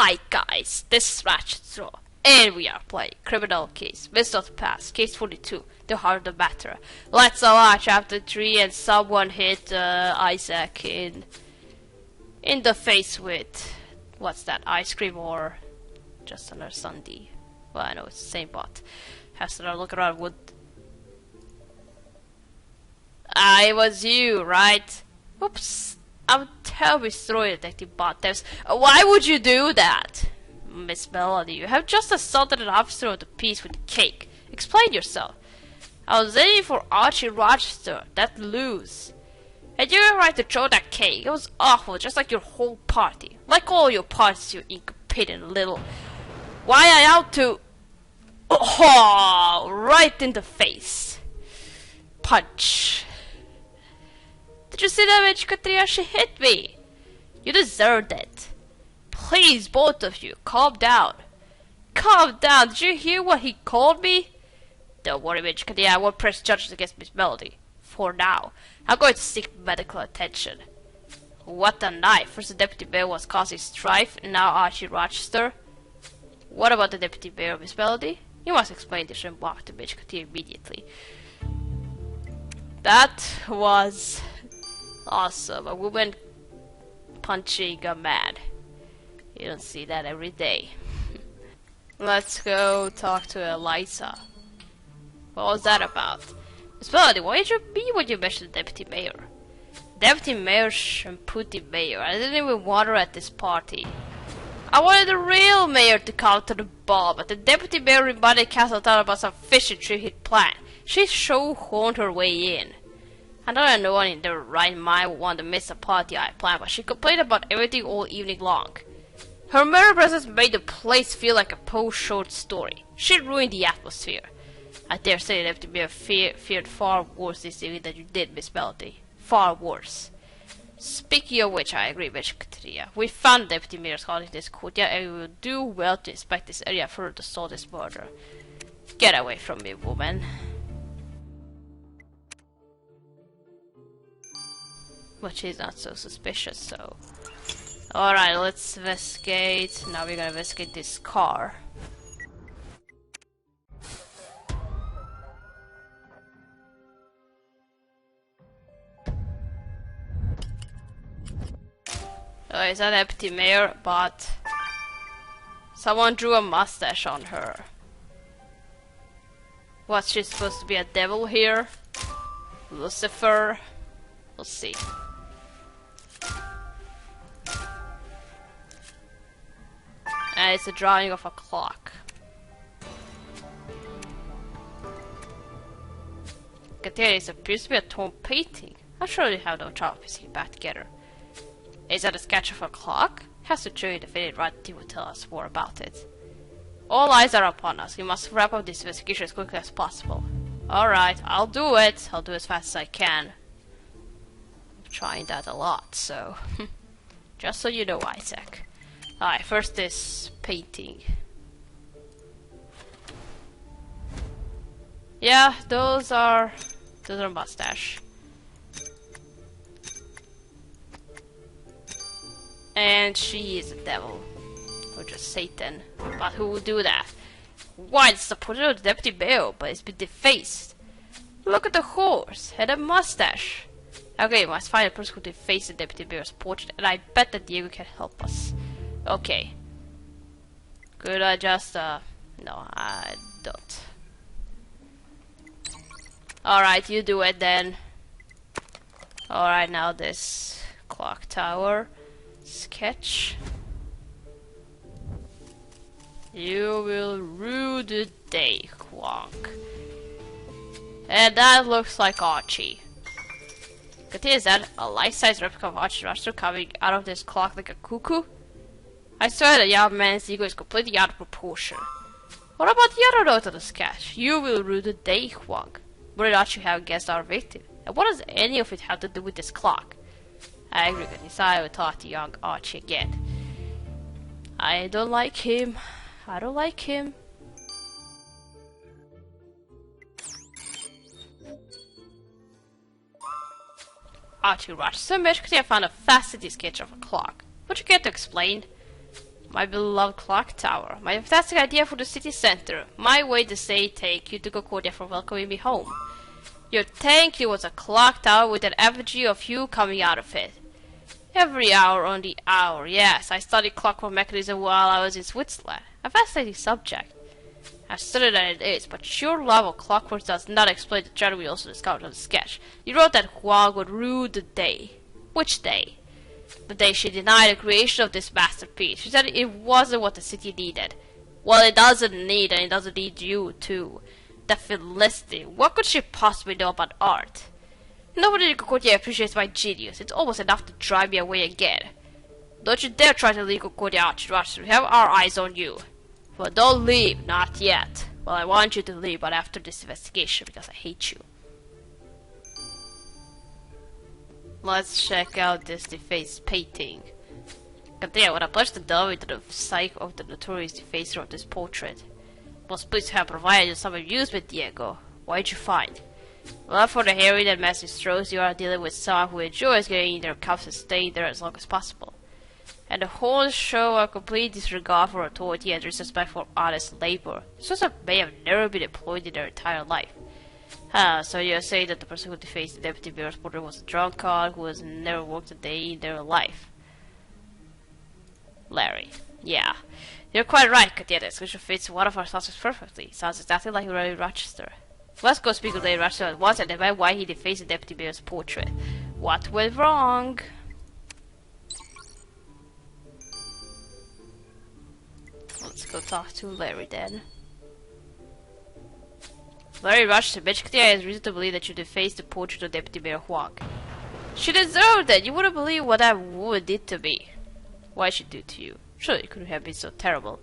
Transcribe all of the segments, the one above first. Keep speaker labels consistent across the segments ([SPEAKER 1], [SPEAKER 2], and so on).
[SPEAKER 1] Hi guys, this is Ratchet Straw, and we are playing Criminal Case, Mist of the Past, Case 42, The Heart of the Matter. Let's watch Chapter 3, and someone hit Isaac in the face with, what's that, ice cream or just another sundae? Well, I know it's the same, but has to look around wood. It was you, right? Oops. I'm terribly sorry, Detective Bottoms. Why would you do that? Miss Melody, you have just assaulted an officer of the peace with cake. Explain yourself. I was aiming for Archie Rochester, that loose. And you were right to throw that cake. It was awful, just like your whole party. Like all your parties, you incompetent little... Why I out to... Oh, right in the face. Punch. Did you see that bitch, Katria? She hit me. You deserved it. Please, both of you, calm down. Calm down. Did you hear what he called me? Don't worry, bitch, Katria. I won't press charges against Miss Melody. For now. I'm going to seek medical attention. What a knife. First the deputy mayor was causing strife, and now Archie Rochester. What about the deputy mayor, Miss Melody? You must explain this remark to bitch Katria immediately. That was... awesome, a woman punching a man. You don't see that every day. Let's go talk to Eliza. What was that about? Miss Melody, why did you be when you mentioned the deputy mayor? Deputy mayor shampooed the mayor. I didn't even want her at this party. I wanted the real mayor to come to the ball, but the deputy mayor reminded Castletown about some fishing trip he'd planned. She shoehorned her way in. I know no one in their right mind would want to miss a party I planned, but she complained about everything all evening long. Her mere presence made the place feel like a post-short story. She ruined the atmosphere. I dare say that to be feared far worse this evening than you did, Miss Melody. Far worse. Speaking of which, I agree with Katria. We found Deputy Mayor's house in this courtyard, and we will do well to inspect this area further to solve this murder. Get away from me, woman. But she's not so suspicious, so... Alright, let's investigate. Now we're gonna investigate this car. Oh, it's an empty mayor, but... someone drew a mustache on her. What's she supposed to be, a devil here? Lucifer? We'll see. And it's a drawing of a clock. There appears to be a torn painting. I'm sure you have no trouble piecing it back together. Is that a sketch of a clock? Has to show you the faded right to tell us more about it. All eyes are upon us. We must wrap up this investigation as quickly as possible. Alright, I'll do it. I'll do as fast as I can. I'm trying that a lot, so... just so you know, Isaac. Alright, first this painting. Yeah, those are mustache. And she is a devil. Or just Satan. But who will do that? Why, it's the portrait of the deputy mayor, but it's been defaced. Look at the horse and a mustache. Okay, we must find a person who defaced the deputy mayor's portrait, and I bet that Diego can help us. Okay. Could I just, no, I don't. Alright, you do it then. Alright, now this clock tower. Sketch. You will rue the day, clock. And that looks like Archie. Is that a life-size replica of Archie Rochester coming out of this clock like a cuckoo? I swear the young man's ego is completely out of proportion. What about the other note of the sketch? You will rue the day, Huang. What did Archie have against our victim? And what does any of it have to do with this clock? I agree with this. I will talk to young Archie again. I don't like him. I don't like him. Archie Rochester, magically I found a fascinating sketch of a clock. Would you care to explain? My beloved clock tower. My fantastic idea for the city center. My way to say thank you to Concordia for welcoming me home. Your thank you was a clock tower with an effigy of you coming out of it. Every hour on the hour, yes. I studied clockwork mechanism while I was in Switzerland. A fascinating subject. As studied as it is, but your love of clockwork does not explain the trend we also discovered on the sketch. You wrote that Huang would rue the day. Which day? The day she denied the creation of this masterpiece. She said it wasn't what the city needed. Well, it doesn't need, and it doesn't need you, too. That Felicity. What could she possibly know about art? Nobody in Concordia appreciates my genius. It's almost enough to drive me away again. Don't you dare try to leave Concordia out, Rush. We have our eyes on you. Well, don't leave. Not yet. Well, I want you to leave, but after this investigation, because I hate you. Let's check out this defaced painting. God damn, what a pleasure to delve into the psyche of the notorious defacer of this portrait. Most pleased to have provided you some amusement, Diego. What did you find? Well, for the hairy and messy strokes, you are dealing with someone who enjoys getting in their cups and staying there as long as possible. And the whole show a complete disregard for authority and disrespect for honest labor. This person may have never been employed in their entire life. So you're saying that the person who defaced the deputy mayor's portrait was a drunkard who has never worked a day in their life? Larry. Yeah. You're quite right, Katia. The description fits one of our suspects perfectly. Sounds exactly like Larry Rochester. Let's go speak with Larry Rochester at once and demand why he defaced the deputy mayor's portrait. What went wrong? Let's go talk to Larry then. Larry Rochester, Katia has reason to believe that you defaced the portrait of Deputy Mayor Huang. She deserved it! You wouldn't believe what that woman did to me. Why she do to you? Surely it couldn't have been so terrible.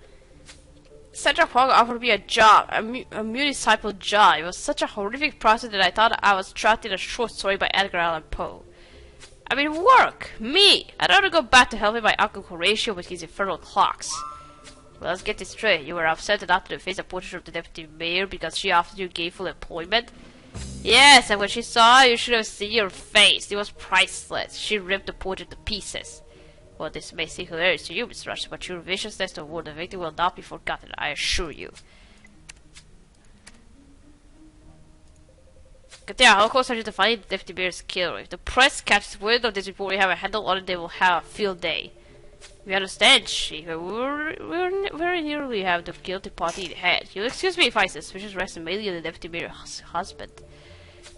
[SPEAKER 1] Sandra Huang offered me a job, a municipal job. It was such a horrific process that I thought I was trapped in a short story by Edgar Allan Poe. I mean, work! Me! I'd rather go back to helping my Uncle Horatio with his infernal clocks. Well, let's get this straight. You were upset enough to deface the portrait of the deputy mayor because she offered you gainful employment? Yes, and when she saw it, you should have seen your face. It was priceless. She ripped the portrait to pieces. Well, this may seem hilarious to you, Mr. Rush, but your viciousness toward the victim will not be forgotten, I assure you. Katia, how close are you to finding the deputy mayor's killer? If the press catches wind of this report, we have a handle on it, they will have a field day. We understand, Chief. We very nearly have the guilty party in hand. You'll excuse me if I suspicious rest mainly on the deputy mayor's husband.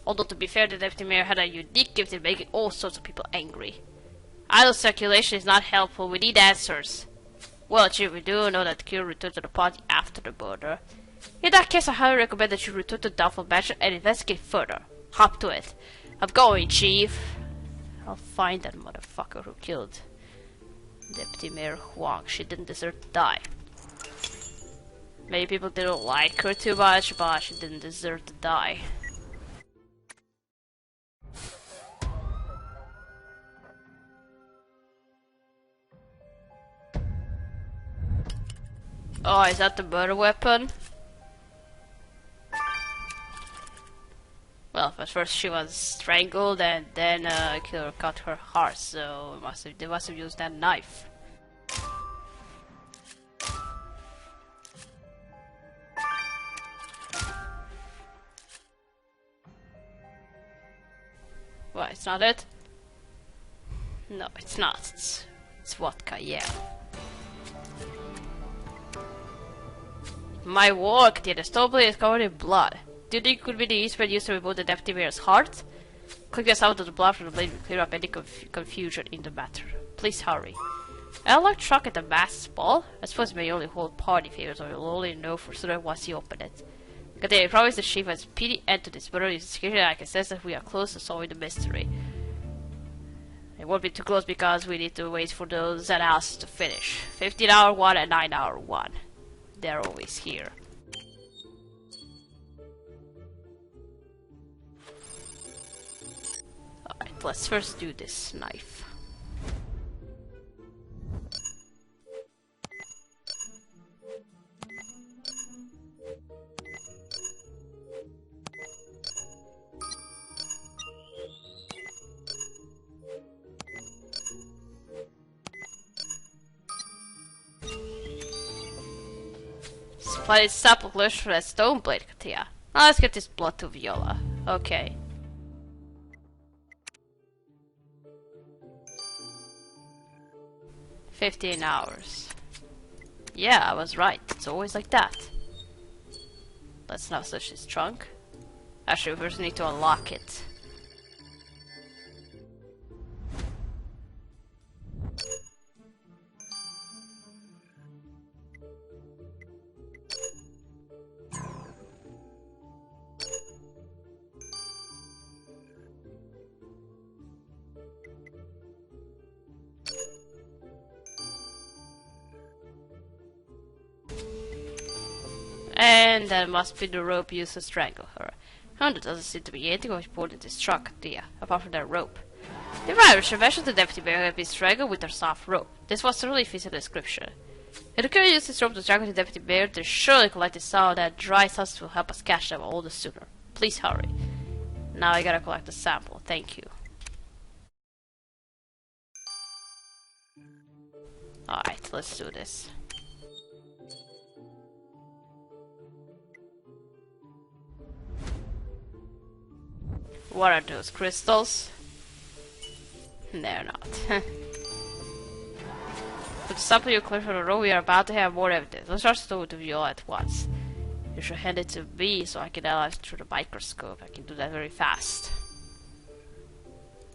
[SPEAKER 1] Although, to be fair, the deputy mayor had a unique gift in making all sorts of people angry. Idle speculation is not helpful. We need answers. Well, Chief, we do know that the killer returned to the party after the murder. In that case, I highly recommend that you return to Doubtful Mansion and investigate further. Hop to it. I'm going, Chief. I'll find that motherfucker who killed Deputy Mayor Huang. She didn't deserve to die. Many people didn't like her too much, but she didn't deserve to die. Oh, is that the murder weapon? Well, at first she was strangled and then killer cut her heart, so they must have used that knife. What, it's not it? No, it's not. It's vodka, yeah. My work, the stone blade is covered in blood. Do you think it could be the Eastman used to remove the deputy mayor's heart? Click the sound of the blood from the blade will clear up any confusion in the matter. Please hurry. I like truck at the mass ball. I suppose it may only hold party favors, or you'll only know for certain once you open it. I promise the chief has speedy end to this murder investigation, and I can sense that we are close to solving the mystery. It won't be too close because we need to wait for those analysis to finish. 15-hour one and 9-hour one. They're always here. Alright, let's first do this knife. apply this sample closer to that stone blade, Katia. Now let's get this blood to Viola. Okay. "15 hours. Yeah, I was right. It's always like that. Let's now search this trunk. Actually, we first need to unlock it. And that must be the rope used to strangle her. There doesn't seem to be anything of importance in this truck, Dia, apart from that rope. The driver should mention the deputy mayor had been strangled with her soft rope. This was certainly fits the description. If the killer used this rope to strangle the deputy mayor, then surely collect some of that dry substance will help us catch them all the sooner. Please hurry. Now I gotta collect the sample. Thank you. Alright, let's do this. What are those crystals? They're not. With the sample you collect from the row, we are about to have more evidence. Let's rush it over to Viola at once. You should hand it to me so I can analyze it through the microscope. I can do that very fast.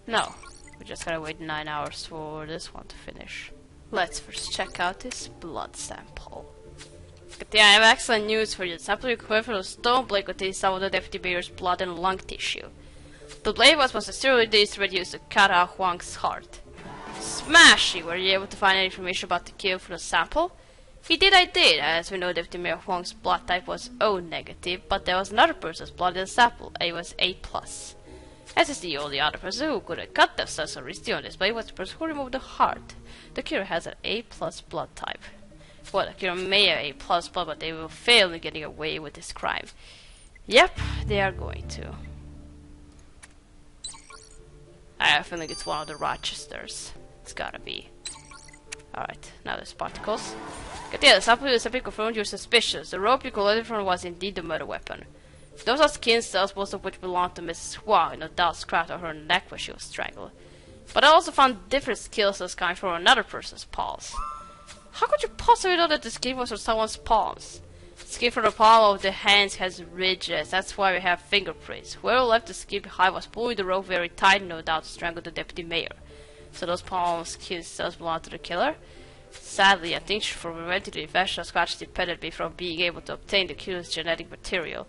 [SPEAKER 1] No, we just gotta wait 9 hours for this one to finish. Let's first check out this blood sample. But yeah, I have excellent news for you. The sample you collect from the stone blade contains some of the deputy mayor's blood and lung tissue. The blade was necessarily the instrument used to cut out Huang's heart. Smashing! Were you able to find any information about the kill from the sample? Indeed I did. As we know, Deputy Mayor Huang's blood type was O negative, but there was another person's blood in the sample. It was A+. As is the only other person who could have cut themselves so risky on this blade was the person who removed the heart. The killer has an A+ blood type. Well, the killer may have A+ blood, but they will fail in getting away with this crime. Yep, they are going to. I have a feeling it's one of the Rochesters. It's gotta be. Alright, now there's particles. Katia, the sample is simply confirmed your suspicions. The rope you collected from was indeed the murder weapon. Those are skin cells, most of which belonged to Mrs. Huang, and no doubt scratched on her neck when she was strangled. But I also found different skill cells coming from another person's palms. How could you possibly know that the skin was from someone's palms? Skin from the palm of the hands has ridges, that's why we have fingerprints. Whoever left the skin behind was pulling the rope very tight, no doubt to strangle the deputy mayor. So those palm skin cells belong to the killer? Sadly, I think for preventing the infection of scratch depended me from being able to obtain the killer's genetic material.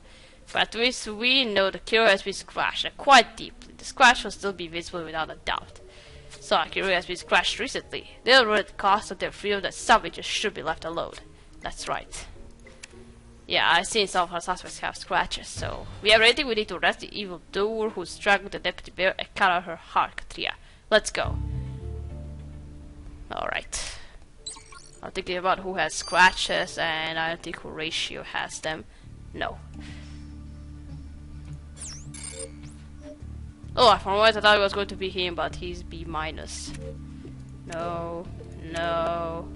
[SPEAKER 1] But at least we know the killer has been scratched, and quite deeply. The scratch will still be visible without a doubt. So our killer has been scratched recently. They'll run at the cost of their freedom that savages should be left alone. That's right. Yeah, I've seen some of our suspects have scratches, so we have everything we need to arrest the evil doer who strangled the deputy mayor and cut out her heart, Katria. Let's go. Alright. I'm thinking about who has scratches, and I don't think Horatio has them. No. Oh, for a moment I thought it was going to be him, but he's B-. No. No.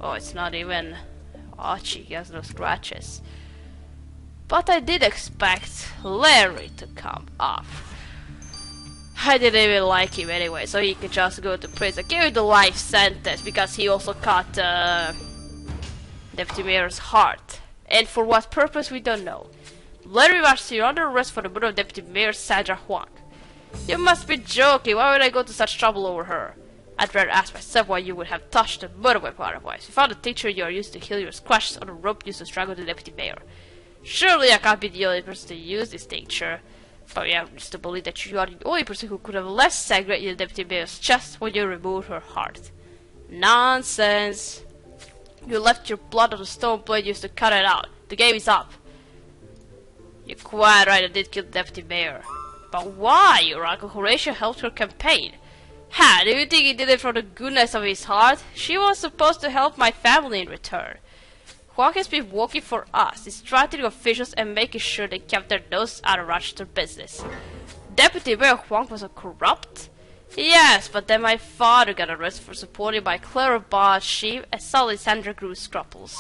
[SPEAKER 1] Oh, it's not even Archie, he has no scratches. But I did expect Larry to come up. I didn't even like him anyway, so he could just go to prison. Give him the life sentence because he also cut Deputy Mayor's heart. And for what purpose, we don't know. Larry was here under arrest for the murder of Deputy Mayor Sandra Huang. You must be joking. Why would I go to such trouble over her? I'd rather ask myself why you would have touched the murder weapon otherwise. You found the tincture you are used to heal your scratches on a rope used to strangle the deputy mayor. Surely I can't be the only person to use this tincture. But we have reason to believe that you are the only person who could have left sanguine in the deputy mayor's chest when you removed her heart. Nonsense. You left your blood on the stone blade used to cut it out. The game is up. You're quite right, I did kill the deputy mayor. But why? Your uncle Horatio helped her campaign. Ha! Do you think he did it from the goodness of his heart? She was supposed to help my family in return. Huang has been working for us, distracting officials and making sure they kept their nose out of Rochester business. Deputy Mayor Huang was a corrupt? Yes, but then my father got arrested for supporting my Clara Bard chief and suddenly Sandra grew scruples.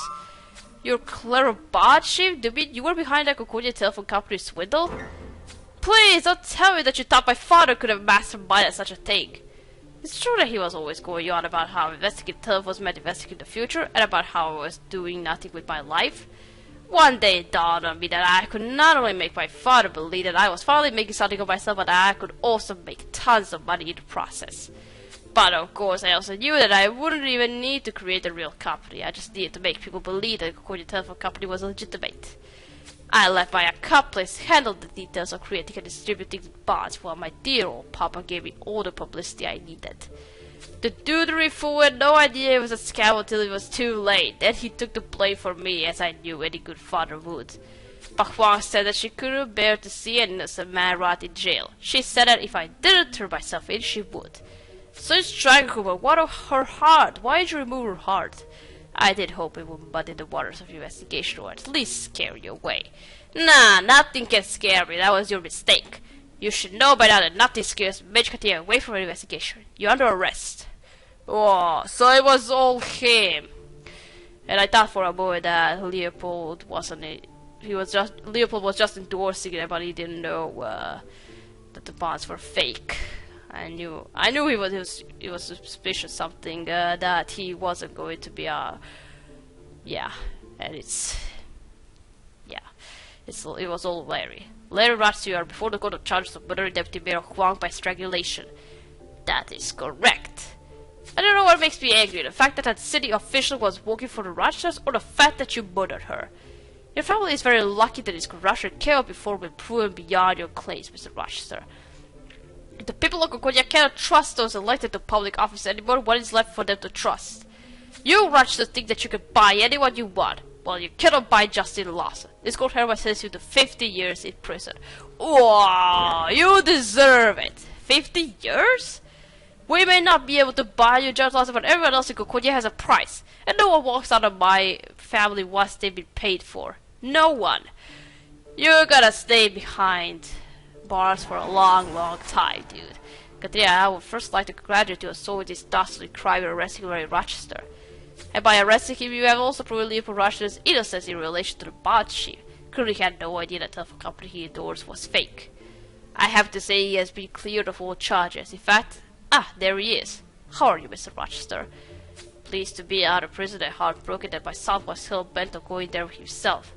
[SPEAKER 1] Your Clara Bard chief? Do you mean you were behind the Concordia telephone company swindle? Please don't tell me that you thought my father could have masterminded such a thing. It's true that he was always going on about how investigating telephones meant investigating the future and about how I was doing nothing with my life. One day it dawned on me that I could not only make my father believe that I was finally making something of myself, but that I could also make tons of money in the process. But of course I also knew that I wouldn't even need to create a real company. I just needed to make people believe that the Concordia Telephone Company was legitimate. I let my accomplice handle the details of creating and distributing the bonds while my dear old papa gave me all the publicity I needed. The dudery fool had no idea it was a scam until it was too late. Then he took the blame for me, as I knew any good father would. But Huang said that she couldn't bear to see an innocent man rot in jail. She said that if I didn't turn myself in, she would. So it's strangled her. What of her heart? Why did you remove her heart? I did hope it would muddy the waters of your investigation, or at least scare you away. Nah, nothing can scare me. That was your mistake. You should know by now that nothing scares Midge Katia away from an investigation. You're under arrest. Oh, so it was all him. And I thought for a moment that Leopold wasn't it. Leopold was just endorsing it, but he didn't know that the bonds were fake. I knew he was suspicious something that he wasn't going to be yeah, and it was all Larry. Larry Ratzinger before the court of charges of murdering Deputy Mayor Huang by strangulation. That is correct. I don't know what makes me angry, the fact that that city official was working for the Rochesters, or the fact that you murdered her. Your family is very lucky that his corruption came before been proven beyond your claims, Mr. Rochester. The people of Concordia cannot trust those elected to public office anymore. What is left for them to trust? You Rochester think that you can buy anyone you want. Well, you cannot buy Justin Lawson. This court hereby sentences you to 50 years in prison. Wow, you deserve it. 50 years? We may not be able to buy you, Judge Lawson, but everyone else in Concordia has a price. And no one walks out of my family once they've been paid for. No one. You're gonna stay behind bars for a long, long time, dude. Katia, I would first like to congratulate you on solving this dastardly crime and arresting Larry Rochester. And by arresting him, you have also proven Leopold Rochester's innocence in relation to the bond chief. Clearly he had no idea that the telephone company he endorsed was fake. I have to say he has been cleared of all charges. In fact, there he is. How are you, Mr. Rochester? Pleased to be out of prison and heartbroken that my son was still bent on going there himself.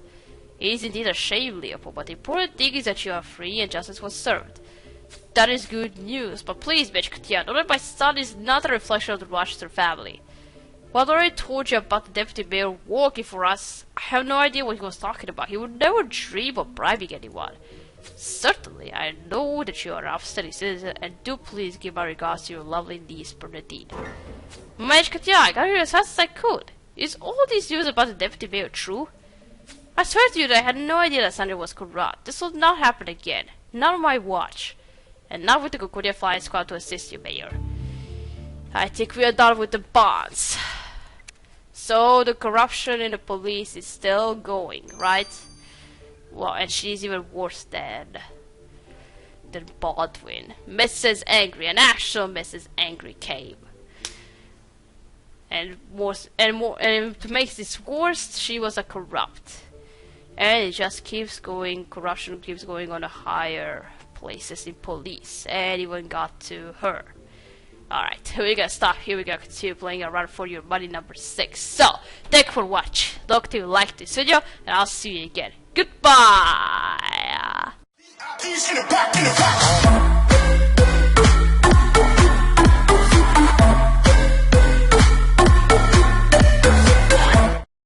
[SPEAKER 1] It is indeed a shame, Leopold, but the important thing is that you are free and justice was served. That is good news, but please, Midge Katia, know that my son is not a reflection of the Rochester family. Well, I already told you about the deputy mayor working for us. I have no idea what he was talking about. He would never dream of bribing anyone. Certainly, I know that you are an upstanding citizen, and do please give my regards to your lovely niece, Bernadine. Midge Katia, I got here as fast as I could. Is all this news about the deputy mayor true? I swear to you that I had no idea that Sandra was corrupt. This will not happen again. Not on my watch. And not with the Concordia Flying Squad to assist you, Mayor. I think we are done with the bonds. So the corruption in the police is still going, right? Well, and she's even worse than Baldwin. Mrs. Angry, an actual Mrs. Angry came. And to make this worse, she was a corrupt. And it just keeps going, corruption keeps going on the higher places in police. And even got to her. Alright, we're gonna stop here. We're gonna continue playing around for your money number 6. So, thank you for watching. Don't forget to like this video, and I'll see you again. Goodbye!